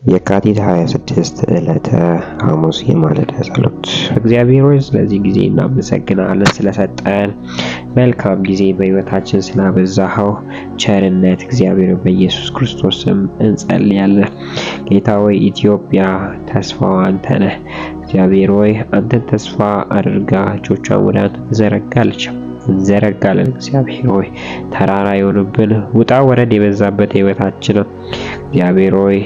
የካቲት 26 ዕለተ ሐሙስ የማለዳ ጸሎት። እግዚአብሔር ሆይ ስለዚህ ጊዜ እናመሰግናለን፣ ስለሰጠን መልካም ጊዜ በሕይወታችን ስላበዛኸው ቸርነት እግዚአብሔር በኢየሱስ ክርስቶስ ስም እንጸልያለን። ጌታ ሆይ ኢትዮጵያ ተስፋዋ አንተ ነህ። እግዚአብሔር ሆይ አንተን ተስፋ አድርጋ እጆቿን ወደ አንተ ትዘረጋለች። እንዘረጋለን። እግዚአብሔር ሆይ ተራራ የሆኑብን ውጣ ወረድ የበዛበት ሕይወታችን እግዚአብሔር ሆይ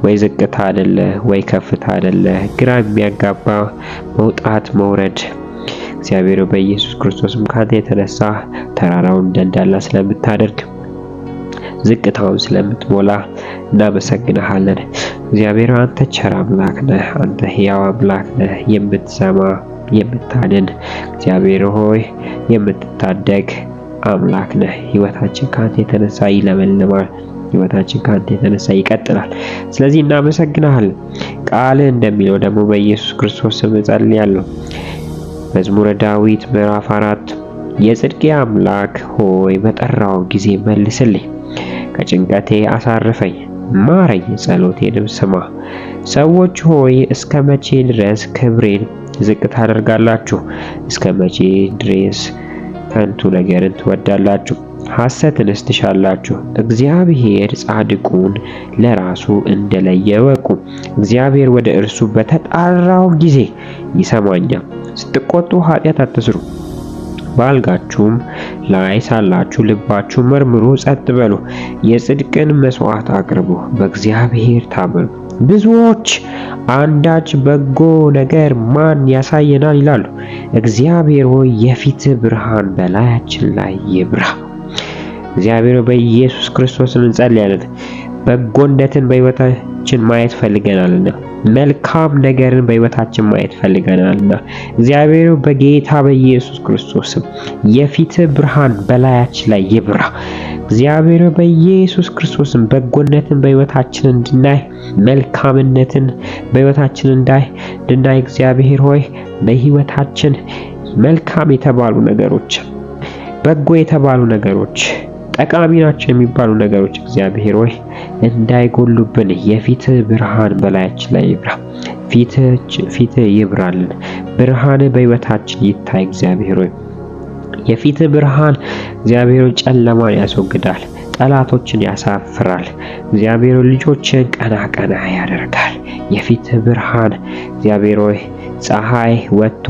ወይ ዝቅታ አይደለ ወይ ከፍታ አይደለ፣ ግራ የሚያጋባ መውጣት መውረድ እግዚአብሔር በኢየሱስ ክርስቶስም ካንተ የተነሳ ተራራውን ደልዳላ ስለምታደርግ ዝቅታውን ስለምትሞላ እናመሰግንሃለን። እግዚአብሔር አንተ ቸር አምላክ ነህ፣ አንተ ሕያው አምላክ ነህ፣ የምትሰማ የምታድን እግዚአብሔር ሆይ የምትታደግ አምላክ ነህ። ሕይወታችን ካንተ የተነሳ ይለመልማል። ሕይወታችን ካንተ የተነሳ ይቀጥላል። ስለዚህ እናመሰግናለን። ቃል እንደሚለው ደግሞ በኢየሱስ ክርስቶስ ስም ጸልያለሁ። መዝሙረ ዳዊት ምዕራፍ 4 የጽድቄ አምላክ ሆይ በጠራው ጊዜ መልስልኝ፣ ከጭንቀቴ አሳርፈኝ፣ ማረኝ፣ ጸሎቴንም ስማ። ሰዎች ሆይ እስከ መቼ ድረስ ክብሬን ዝቅ ታደርጋላችሁ? እስከ መቼ ድረስ ከንቱ ነገርን ትወዳላችሁ? ሐሰትንስ ትሻላችሁ? እግዚአብሔር ጻድቁን ለራሱ እንደለየ እወቁ። እግዚአብሔር ወደ እርሱ በተጣራው ጊዜ ይሰማኛል። ስትቆጡ ኃጢአት አትስሩ። በአልጋችሁም ላይ ሳላችሁ ልባችሁን መርምሩ፣ ጸጥ በሉ። የጽድቅን መስዋዕት አቅርቡ፣ በእግዚአብሔር ታመኑ። ብዙዎች አንዳች በጎ ነገር ማን ያሳየናል ይላሉ። እግዚአብሔር ሆይ የፊትህ ብርሃን በላያችን ላይ ይብራ። እግዚአብሔር በኢየሱስ ክርስቶስ እንጸልያለን። በጎነትን በሕይወታችን ማየት ፈልገናልና፣ መልካም ነገርን በሕይወታችን ማየት ፈልገናልና እግዚአብሔር በጌታ በኢየሱስ ክርስቶስ የፊትህ ብርሃን በላያችን ላይ ይብራ። እግዚአብሔር በኢየሱስ ክርስቶስ በጎነትን በሕይወታችን እንድናይ፣ መልካምነትን በሕይወታችን እንድናይ እግዚአብሔር ሆይ በሕይወታችን መልካም የተባሉ ነገሮች፣ በጎ የተባሉ ነገሮች፣ ጠቃሚ ናቸው የሚባሉ ነገሮች እግዚአብሔር ሆይ እንዳይጎሉብን የፊትህ ብርሃን በላያችን ላይ ይብራ። ፊትህ ይብራልን። ብርሃን በሕይወታችን ይታይ። እግዚአብሔር ሆይ የፊትህ ብርሃን እግዚአብሔር ጨለማን ያስወግዳል፣ ጠላቶችን ያሳፍራል። እግዚአብሔር ልጆችን ቀና ቀና ያደርጋል። የፊትህ ብርሃን እግዚአብሔር ሆይ ፀሐይ ወጥቶ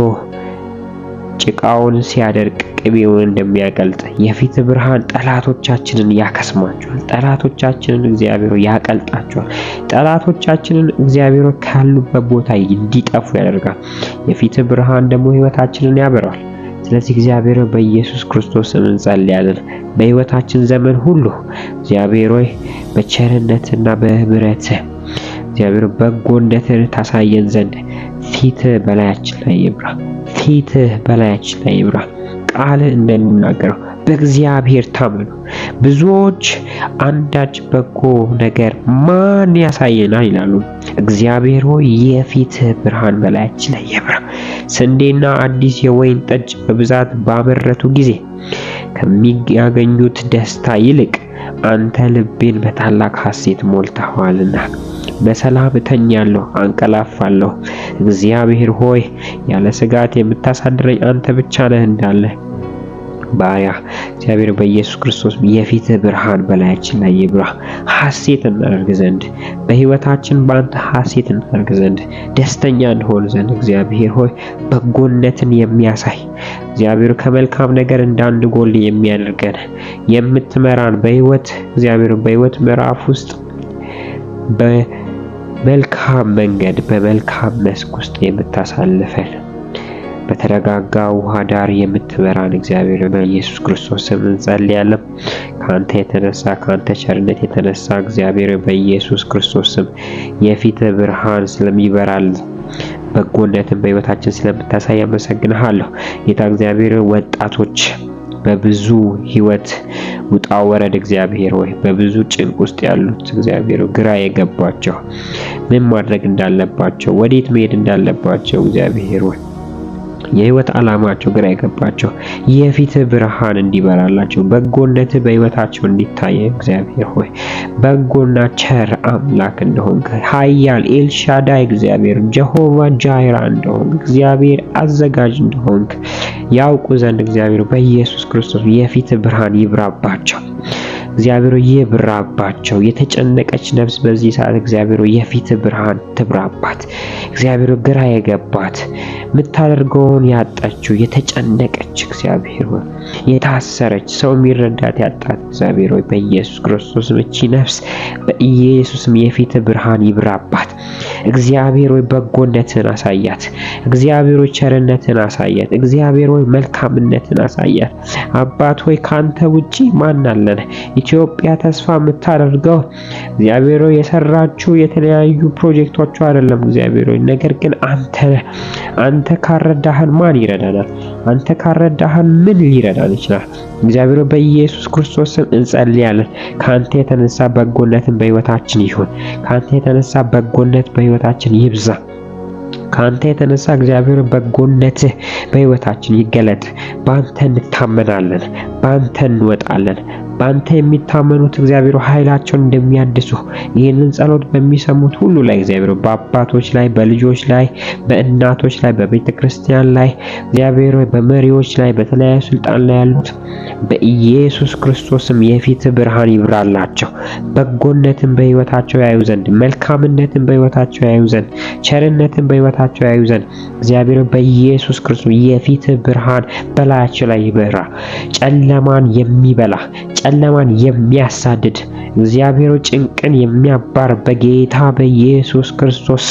ጭቃውን ሲያደርቅ ቅቤውን እንደሚያቀልጥ የፊት ብርሃን ጠላቶቻችንን ያከስማቸዋል። ጠላቶቻችንን እግዚአብሔር ያቀልጣቸዋል። ጠላቶቻችንን እግዚአብሔር ካሉበት ቦታ እንዲጠፉ ያደርጋል። የፊት ብርሃን ደግሞ ሕይወታችንን ያበራል። ስለዚህ እግዚአብሔር በኢየሱስ ክርስቶስ እንጸልያለን። በሕይወታችን ዘመን ሁሉ እግዚአብሔር ሆይ በቸርነትና በምሕረትህ እግዚአብሔር በጎነትን ታሳየን ዘንድ ፊትህ በላያችን ላይ ይብራ። ፊትህ በላያችን ላይ ይብራ። ቃል እንደሚናገረው በእግዚአብሔር ታመኑ። ብዙዎች አንዳች በጎ ነገር ማን ያሳየናል ይላሉ። እግዚአብሔር ሆይ የፊትህ ብርሃን በላያችን ላይ ይብራ። ስንዴና አዲስ የወይን ጠጅ በብዛት ባመረቱ ጊዜ ከሚያገኙት ደስታ ይልቅ አንተ ልቤን በታላቅ ሐሴት ሞልተዋልና በሰላም እተኛለሁ፣ አንቀላፋለሁ። እግዚአብሔር ሆይ ያለ ስጋት የምታሳድረኝ አንተ ብቻ ነህ እንዳለ ባሪያ እግዚአብሔር በኢየሱስ ክርስቶስ የፊትህ ብርሃን በላያችን ላይ ይብራ። ሐሴት እናደርግ ዘንድ በሕይወታችን በአንተ ሐሴት እናደርግ ዘንድ ደስተኛ እንሆን ዘንድ እግዚአብሔር ሆይ በጎነትን የሚያሳይ እግዚአብሔር ከመልካም ነገር እንዳንጎል የሚያደርገን የምትመራን በሕይወት እግዚአብሔር በሕይወት ምዕራፍ ውስጥ በመልካም መንገድ በመልካም መስክ ውስጥ የምታሳልፈን በተረጋጋ ውሃ ዳር የምትመራን እግዚአብሔር በኢየሱስ ክርስቶስ ስም እንጸልያለን። ካንተ የተነሳ ካንተ ቸርነት የተነሳ እግዚአብሔር በኢየሱስ ክርስቶስ ስም የፊትህ ብርሃን ስለሚበራል በጎነትን በሕይወታችን ስለምታሳይ አመሰግንሃለሁ። ጌታ እግዚአብሔር ወጣቶች በብዙ ሕይወት ውጣ ወረድ እግዚአብሔር ሆይ በብዙ ጭንቅ ውስጥ ያሉት እግዚአብሔር ግራ የገባቸው ምን ማድረግ እንዳለባቸው ወዴት መሄድ እንዳለባቸው እግዚአብሔር ሆይ የህይወት ዓላማቸው ግራ የገባቸው የፊት ብርሃን እንዲበራላቸው በጎነት በህይወታቸው እንዲታይ እግዚአብሔር ሆይ በጎና ቸር አምላክ እንደሆንክ ኃያል ኤልሻዳይ እግዚአብሔር ጀሆቫ ጃይራ እንደሆንክ እግዚአብሔር አዘጋጅ እንደሆንክ ያውቁ ዘንድ እግዚአብሔር በኢየሱስ ክርስቶስ የፊት ብርሃን ይብራባቸው። እግዚአብሔር ይብራባቸው። የተጨነቀች ነፍስ በዚህ ሰዓት እግዚአብሔር የፊት ብርሃን ትብራባት። እግዚአብሔር ግራ የገባት የምታደርገውን ያጣችው የተጨነቀች እግዚአብሔር የታሰረች ሰው የሚረዳት ያጣት እግዚአብሔር በኢየሱስ ክርስቶስ እቺ ነፍስ በኢየሱስም የፊት ብርሃን ይብራባት። እግዚአብሔር በጎነትን አሳያት። እግዚአብሔር ቸርነትን አሳያት። እግዚአብሔር መልካምነትን አሳያት። አባት ሆይ ካንተ ውጪ ማን አለን? ኢትዮጵያ ተስፋ የምታደርገው እግዚአብሔር የሰራችው የተለያዩ ፕሮጀክቶች አይደለም እግዚአብሔር ነገር ግን አንተ ካረዳህን ማን ይረዳናል? አንተ ካረዳህን ምን ሊረዳን ይችላል? እግዚአብሔር በኢየሱስ ክርስቶስ ስም እንጸልያለን። ካንተ የተነሳ በጎነትን በህይወታችን ይሁን። ካንተ የተነሳ በጎነት በህይወታችን ይብዛ። ካንተ የተነሳ እግዚአብሔር በጎነትህ በህይወታችን ይገለጥ። ባንተ እንታመናለን። ባንተ እንወጣለን። ባንተ የሚታመኑት እግዚአብሔር ኃይላቸውን እንደሚያድሱ ይህንን ጸሎት በሚሰሙት ሁሉ ላይ እግዚአብሔር በአባቶች ላይ በልጆች ላይ በእናቶች ላይ በቤተ ክርስቲያን ላይ እግዚአብሔር በመሪዎች ላይ በተለያዩ ስልጣን ላይ ያሉት በኢየሱስ ክርስቶስም የፊት ብርሃን ይብራላቸው። በጎነትን በህይወታቸው ያዩ ዘንድ መልካምነትን በህይወታቸው ያዩ ዘንድ ቸርነትን በህይወታቸው ያዩ ዘንድ እግዚአብሔር በኢየሱስ ክርስቶስ የፊት ብርሃን በላያቸው ላይ ይበራ። ጨለማን የሚበላ ጨለማን የሚያሳድድ እግዚአብሔር ጭንቅን የሚያባር በጌታ በኢየሱስ ክርስቶስ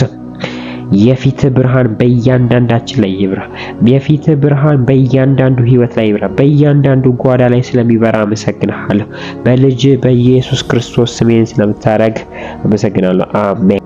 የፊት ብርሃን በእያንዳንዳችን ላይ ይብራ። የፊት ብርሃን በእያንዳንዱ ህይወት ላይ ይብራ። በእያንዳንዱ ጓዳ ላይ ስለሚበራ አመሰግናለሁ። በልጅ በኢየሱስ ክርስቶስ ስሜን ስለምታረግ አመሰግናለሁ። አሜን።